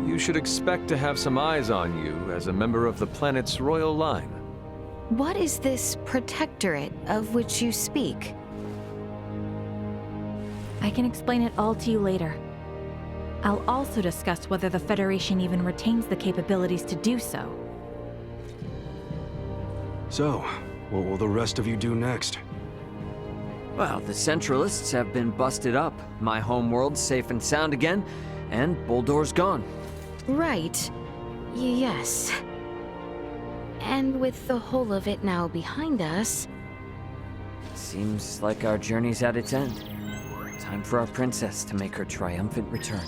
You should expect to have some eyes on you as a member of the planet's royal line. What is this protectorate of which you speak? I can explain it all to you later. I'll also discuss whether the Federation even retains the capabilities to do so. So, what will the rest of you do next? Well, the Centralists have been busted up, my homeworld's safe and sound again, and Boldor's gone. Right. Yes. And with the whole of it now behind us... Seems like our journey's at its end. Time for our princess to make her triumphant return.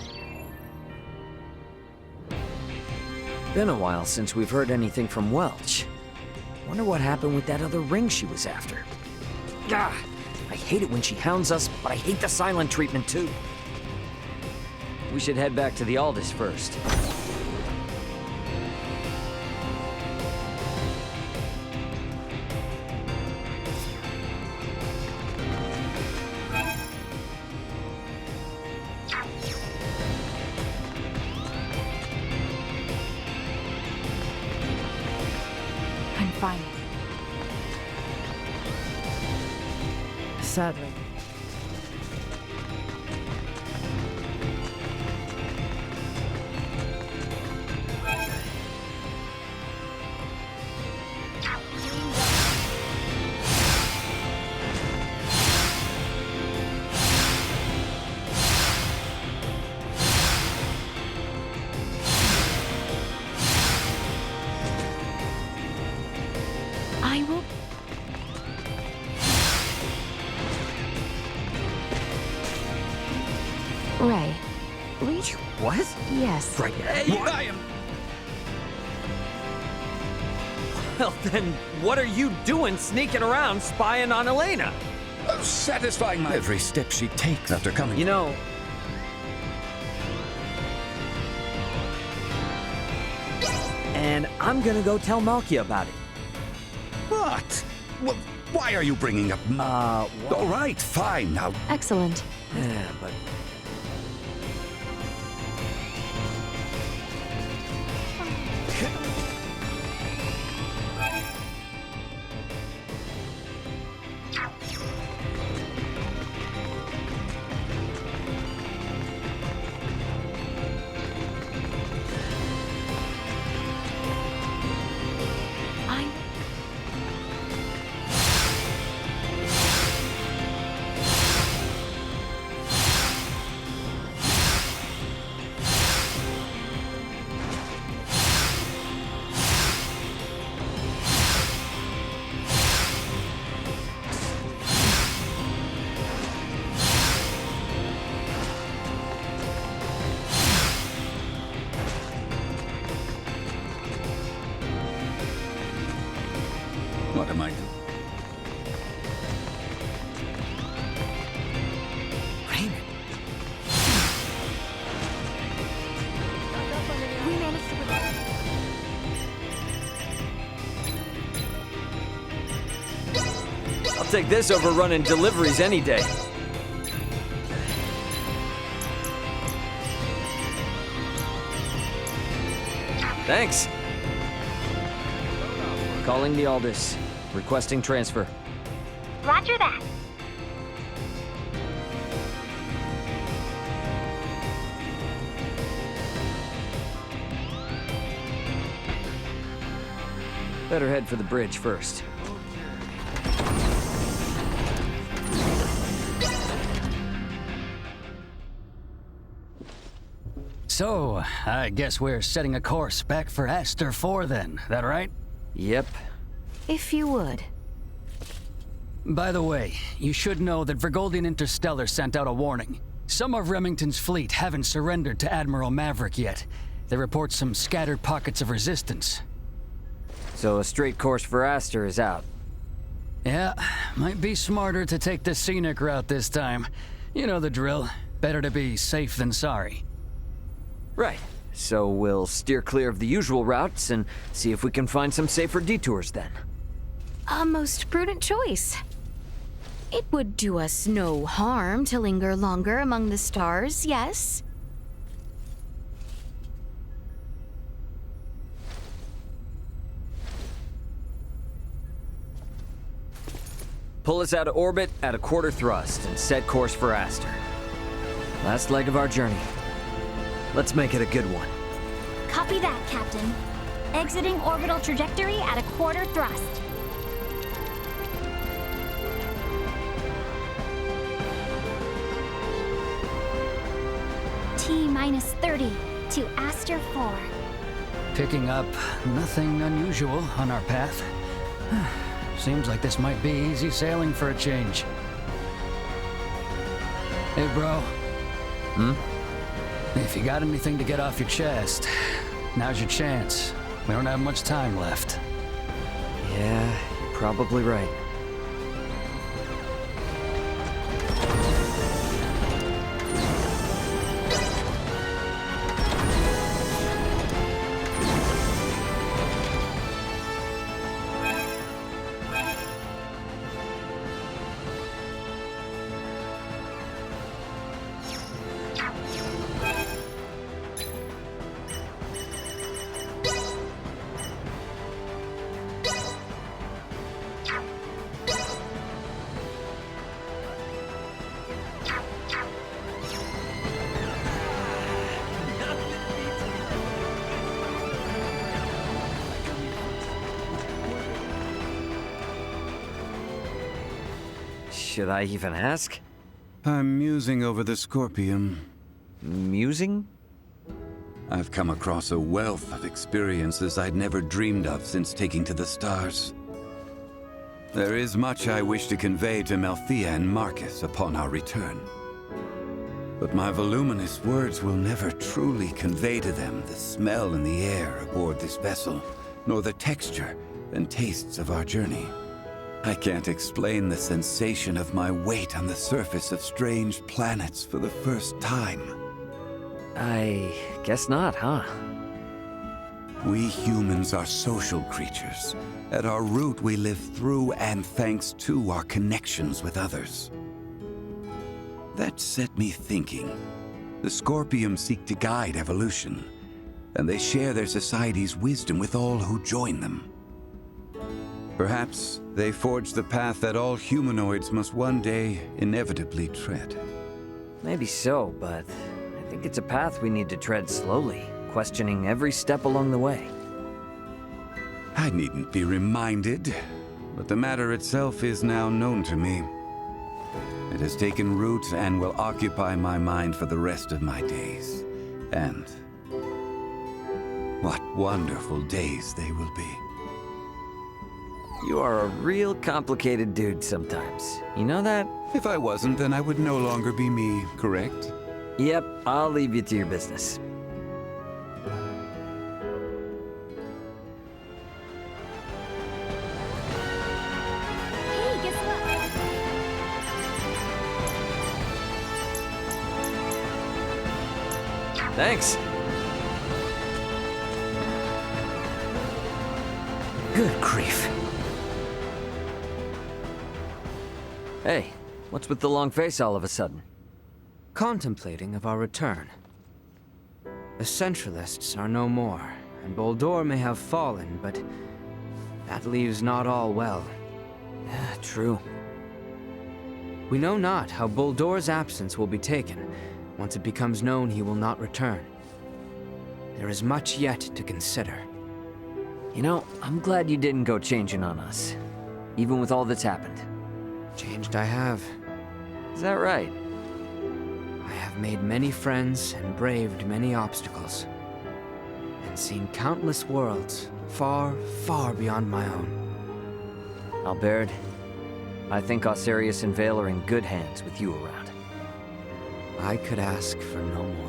Been a while since we've heard anything from Welch. Wonder what happened with that other ring she was after. Gah! I hate it when she hounds us, but I hate the silent treatment too. We should head back to the Aldous first. I'm fine. Sadly. I will... Ray, reach... What? Yes. Right. Hey, I am... Well then, what are you doing sneaking around spying on Elena? Satisfying my every step she takes after coming. You know... And I'm gonna go tell Malkia about it. What? Why are you bringing up... All right, fine, now... Excellent. Yeah, but... What am I doing? Raymond. We managed to... I'll take this over running deliveries any day. Thanks. Calling the Aldous. Requesting transfer. Roger that. Better head for the bridge first. So, I guess we're setting a course back for Aster 4 then, that right? Yep. If you would. By the way, you should know that Vergoldian Interstellar sent out a warning. Some of Remington's fleet haven't surrendered to Admiral Maverick yet. They report some scattered pockets of resistance. So a straight course for Aster is out. Yeah, might be smarter to take the scenic route this time. You know the drill. Better to be safe than sorry. Right. So we'll steer clear of the usual routes and see if we can find some safer detours then. A most prudent choice. It would do us no harm to linger longer among the stars, yes? Pull us out of orbit at a quarter thrust and set course for Aster. Last leg of our journey. Let's make it a good one. Copy that, Captain. Exiting orbital trajectory at a quarter thrust. T-minus 30 to Aster 4. Picking up nothing unusual on our path. Seems like this might be easy sailing for a change. Hey, bro. Hmm? If you got anything to get off your chest, Now's your chance. We don't have much time left. Yeah, you're probably right. Should I even ask? I'm musing over the Scorpium. Musing? I've come across a wealth of experiences I'd never dreamed of since taking to the stars. There is much I wish to convey to Melthea and Marcus upon our return. But my voluminous words will never truly convey to them the smell in the air aboard this vessel, nor the texture and tastes of our journey. I can't explain the sensation of my weight on the surface of strange planets for the first time. I guess not, huh? We humans are social creatures. At our root, we live through and thanks to our connections with others. That set me thinking. The Scorpium seek to guide evolution, and they share their society's wisdom with all who join them. Perhaps they forge the path that all humanoids must one day inevitably tread. Maybe so, but I think it's a path we need to tread slowly, questioning every step along the way. I needn't be reminded, but the matter itself is now known to me. It has taken root and will occupy my mind for the rest of my days. And what wonderful days they will be. You are a real complicated dude sometimes. You know that? If I wasn't, then I would no longer be me, correct? Yep, I'll leave you to your business. Hey, guess what? Thanks. Good grief. Hey, what's with the long face all of a sudden? Contemplating of our return. The Centralists are no more, and Boldore may have fallen, but that leaves not all well. True. We know not how Boldore's absence will be taken. Once it becomes known he will not return. There is much yet to consider. You know, I'm glad you didn't go changing on us, even with all that's happened. Changed I have. Is that right? I have made many friends and braved many obstacles. And seen countless worlds, far, far beyond my own. Albert, I think Osirius and Vale are in good hands with you around. I could ask for no more.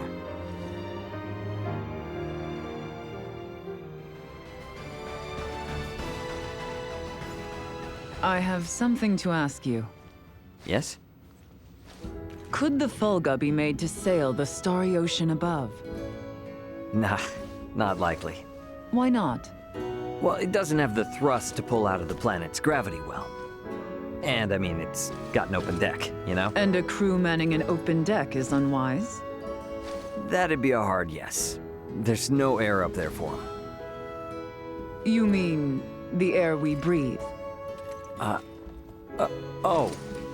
I have something to ask you. Yes? Could the Fulga be made to sail the starry ocean above? Nah, not likely. Why not? Well, it doesn't have the thrust to pull out of the planet's gravity well. And, I mean, it's got an open deck, you know? And a crew manning an open deck is unwise? That'd be a hard yes. There's no air up there for them. You mean the air we breathe? Oh,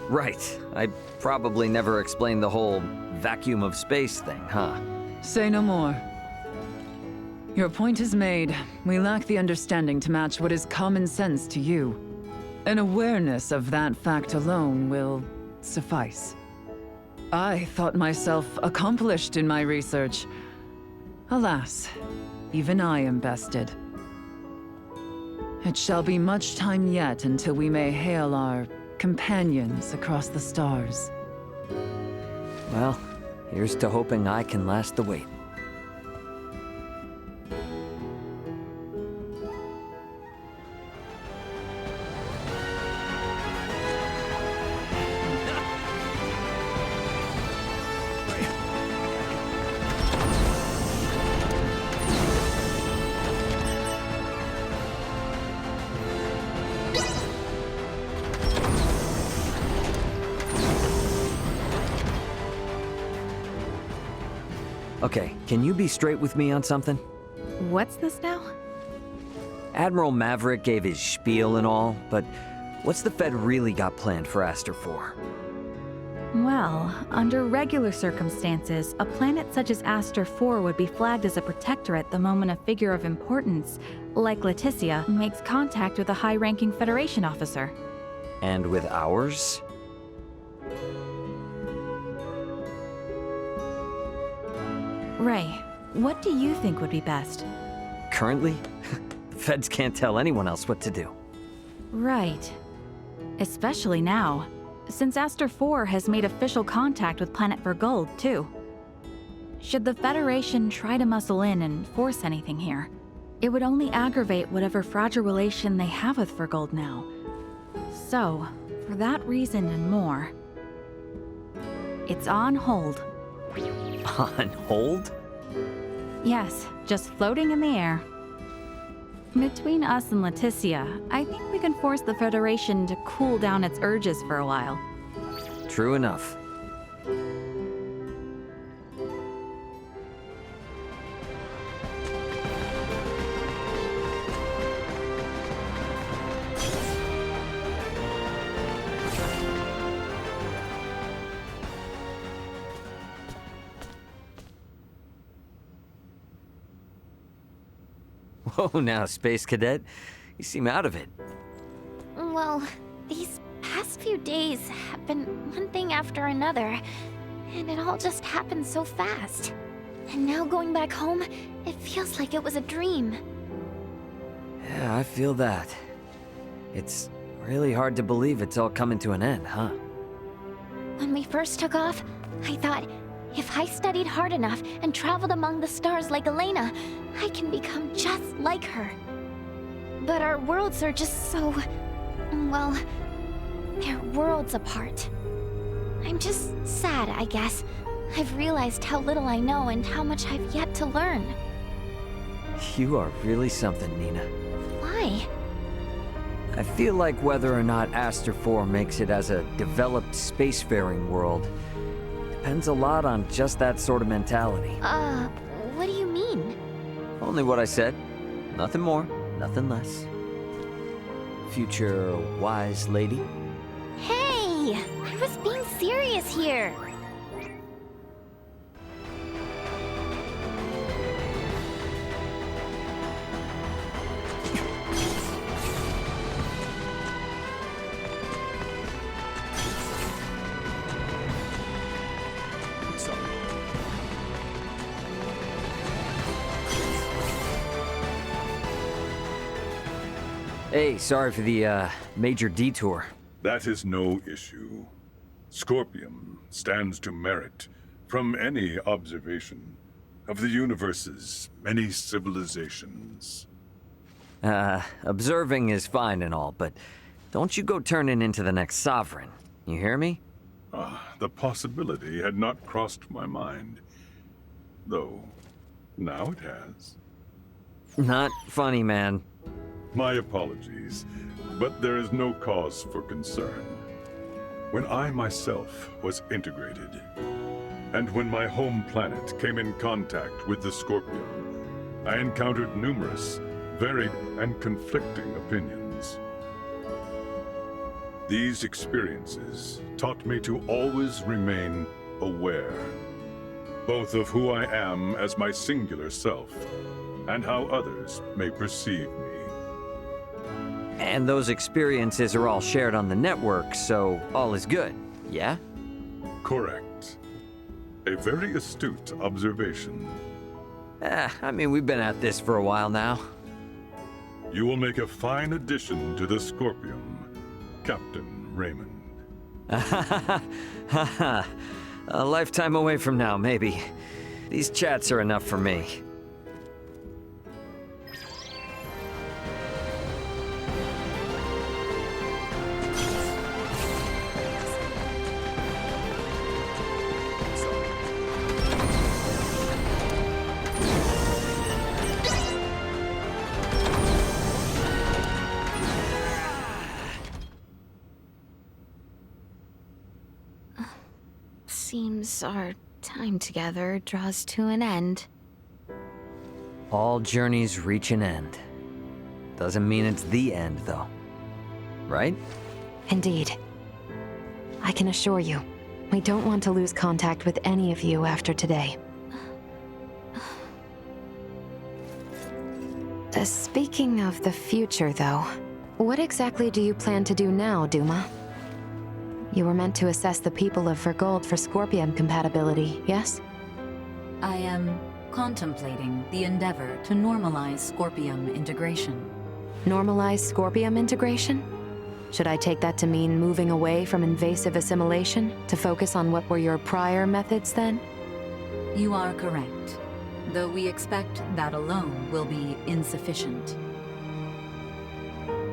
right. I probably never explained the whole vacuum of space thing, huh? Say no more. Your point is made. We lack the understanding to match what is common sense to you. An awareness of that fact alone will suffice. I thought myself accomplished in my research. Alas, even I am bested. It shall be much time yet until we may hail our companions across the stars. Well, here's to hoping I can last the wait. Okay, can you be straight with me on something? What's this now? Admiral Maverick gave his spiel and all, but what's the Fed really got planned for Aster 4? Well, under regular circumstances, a planet such as Aster 4 would be flagged as a protectorate the moment a figure of importance, like Leticia, makes contact with a high-ranking Federation officer. And with ours? Ray, what do you think would be best? Currently? The Feds can't tell anyone else what to do. Right. Especially now, since Aster 4 has made official contact with planet Vergold, too. Should the Federation try to muscle in and force anything here, it would only aggravate whatever fragile relation they have with Vergold now. So, for that reason and more, it's on hold. On hold? Yes, just floating in the air. Between us and Leticia, I think we can force the Federation to cool down its urges for a while. True enough. Whoa now, Space Cadet. You seem out of it. Well, these past few days have been one thing after another, and it all just happened so fast. And now going back home, it feels like it was a dream. Yeah, I feel that. It's really hard to believe it's all coming to an end, huh? When we first took off, I thought, if I studied hard enough and traveled among the stars like Elena, I can become just like her. But our worlds are just so... well, they're worlds apart. I'm just sad, I guess. I've realized how little I know and how much I've yet to learn. You are really something, Nina. Why? I feel like whether or not Aster 4 makes it as a developed spacefaring world depends a lot on just that sort of mentality. What do you mean? Only what I said. Nothing more, nothing less. Future wise lady. Hey! I was being serious here! Hey, sorry for the, major detour. That is no issue. Scorpium stands to merit from any observation of the universe's many civilizations. Observing is fine and all, but don't you go turning into the next sovereign. You hear me? The possibility had not crossed my mind. Though, now it has. Not funny, man. My apologies, but there is no cause for concern. When I myself was integrated, and when my home planet came in contact with the Scorpion, I encountered numerous, varied, and conflicting opinions. These experiences taught me to always remain aware, both of who I am as my singular self, and how others may perceive me. And those experiences are all shared on the network, so all is good, yeah? Correct. A very astute observation. I mean, we've been at this for a while now. You will make a fine addition to the Scorpium, Captain Raymond. A lifetime away from now, maybe. These chats are enough for me. Seems our time together draws to an end. All journeys reach an end. Doesn't mean it's the end, though. Right? Indeed. I can assure you, we don't want to lose contact with any of you after today. Speaking of the future, though, what exactly do you plan to do now, Duma? You were meant to assess the people of Vergold for Scorpium compatibility, yes? I am contemplating the endeavor to normalize Scorpium integration. Normalize Scorpium integration? Should I take that to mean moving away from invasive assimilation to focus on what were your prior methods then? You are correct, though we expect that alone will be insufficient.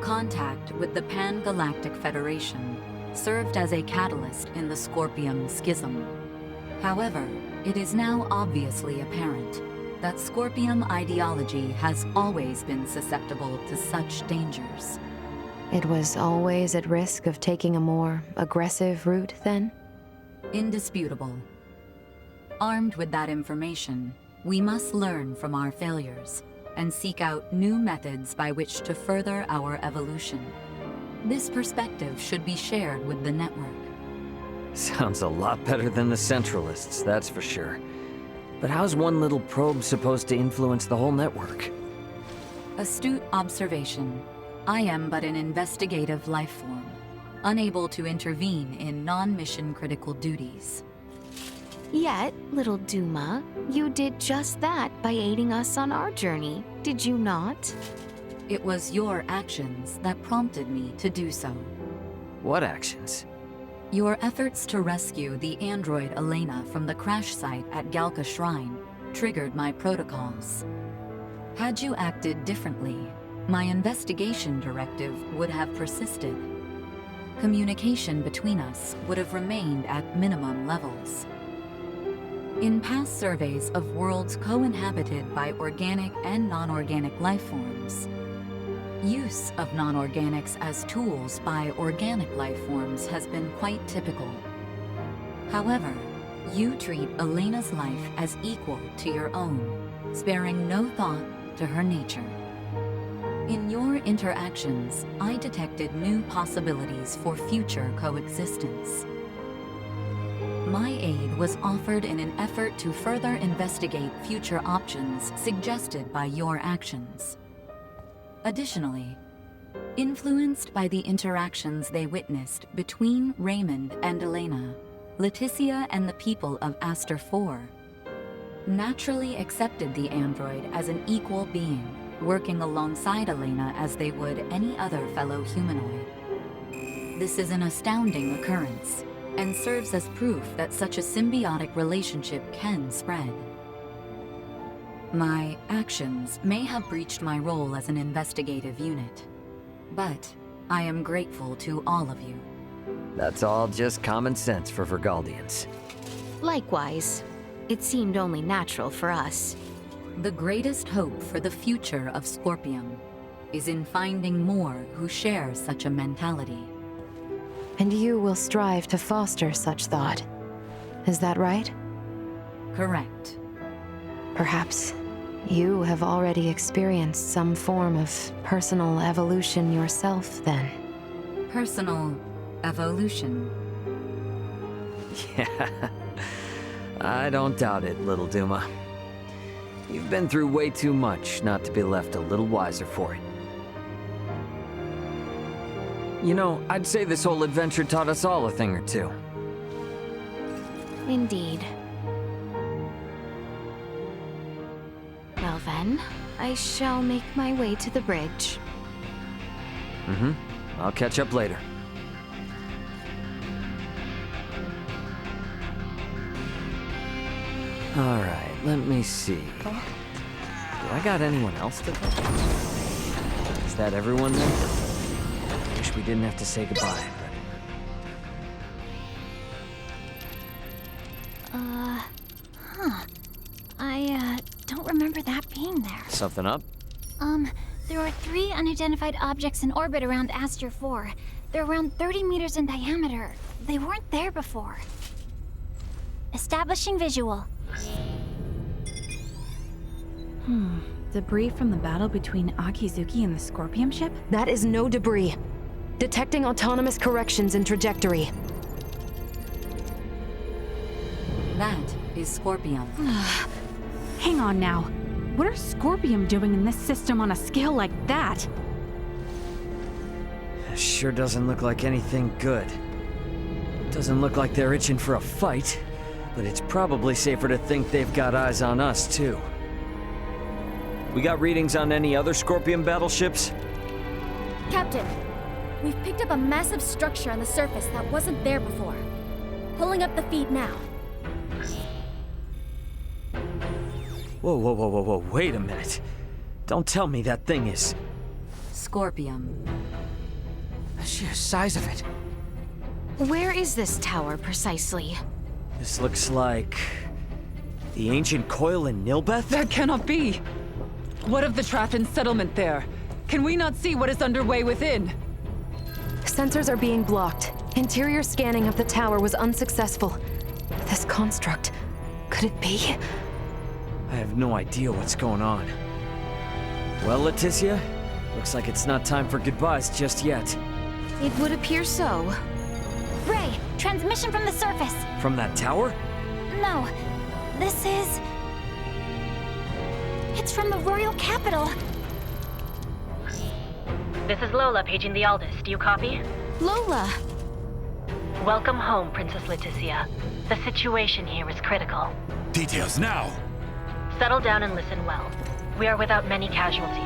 Contact with the Pan-Galactic Federation served as a catalyst in the Scorpium schism. However, it is now obviously apparent that Scorpium ideology has always been susceptible to such dangers. It was always at risk of taking a more aggressive route, then? Indisputable. Armed with that information, we must learn from our failures and seek out new methods by which to further our evolution. This perspective should be shared with the network. Sounds a lot better than the Centralists, that's for sure. But how's one little probe supposed to influence the whole network? Astute observation. I am but an investigative life form, unable to intervene in non-mission critical duties. Yet, little Duma, you did just that by aiding us on our journey, did you not? It was your actions that prompted me to do so. What actions? Your efforts to rescue the android Elena from the crash site at Galka Shrine triggered my protocols. Had you acted differently, my investigation directive would have persisted. Communication between us would have remained at minimum levels. In past surveys of worlds co-inhabited by organic and non-organic life forms, use of non-organics as tools by organic life forms has been quite typical. However, you treat Elena's life as equal to your own, sparing no thought to her nature. In your interactions, I detected new possibilities for future coexistence. My aid was offered in an effort to further investigate future options suggested by your actions. Additionally, influenced by the interactions they witnessed between Raymond and Elena, Leticia and the people of Aster 4 naturally accepted the android as an equal being, working alongside Elena as they would any other fellow humanoid. This is an astounding occurrence, and serves as proof that such a symbiotic relationship can spread. My actions may have breached my role as an investigative unit, but I am grateful to all of you. That's all just common sense for Vergaldians. Likewise, it seemed only natural for us. The greatest hope for the future of Scorpium is in finding more who share such a mentality. And you will strive to foster such thought. Is that right? Correct. Perhaps you have already experienced some form of personal evolution yourself, then. Personal evolution? Yeah, I don't doubt it, little Duma. You've been through way too much not to be left a little wiser for it. You know, I'd say this whole adventure taught us all a thing or two. Indeed. Well then, I shall make my way to the bridge. I'll catch up later. Alright, let me see. Do I got anyone else to talk to? Is that everyone then? Wish we didn't have to say goodbye, I don't remember that being there. Something up? There are 3 unidentified objects in orbit around Aster 4. They're around 30 meters in diameter. They weren't there before. Establishing visual. Debris from the battle between Akizuki and the Scorpium ship? That is no debris. Detecting autonomous corrections in trajectory. That is Scorpium. Hang on now. What are Scorpium doing in this system on a scale like that? Sure doesn't look like anything good. Doesn't look like they're itching for a fight, but it's probably safer to think they've got eyes on us, too. We got readings on any other Scorpion battleships? Captain, we've picked up a massive structure on the surface that wasn't there before. Pulling up the feed now. Whoa, wait a minute. Don't tell me that thing is... Scorpium. The sheer size of it. Where is this tower, precisely? This looks like... the ancient coil in Nilbeth? That cannot be! What of the Trathan settlement there? Can we not see what is underway within? Sensors are being blocked. Interior scanning of the tower was unsuccessful. This construct, could it be? I have no idea what's going on. Well, Leticia, looks like it's not time for goodbyes just yet. It would appear so. Ray, transmission from the surface. From that tower? No, this is... It's from the royal capital. This is Lola paging the Aldous. Do you copy? Lola! Welcome home, Princess Leticia. The situation here is critical. Details now! Settle down and listen well. We are without many casualties.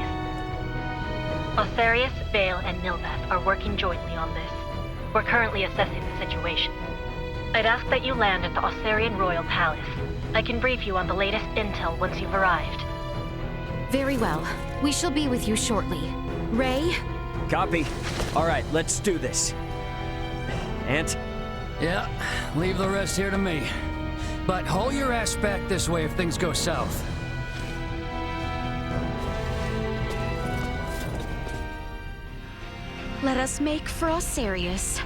Osarius, Vale, and Nilbeth are working jointly on this. We're currently assessing the situation. I'd ask that you land at the Osarian Royal Palace. I can brief you on the latest intel once you've arrived. Very well. We shall be with you shortly. Ray? Copy. All right, let's do this. Ant? Yeah, leave the rest here to me. But haul your ass back this way if things go south. Let us make for Osarius.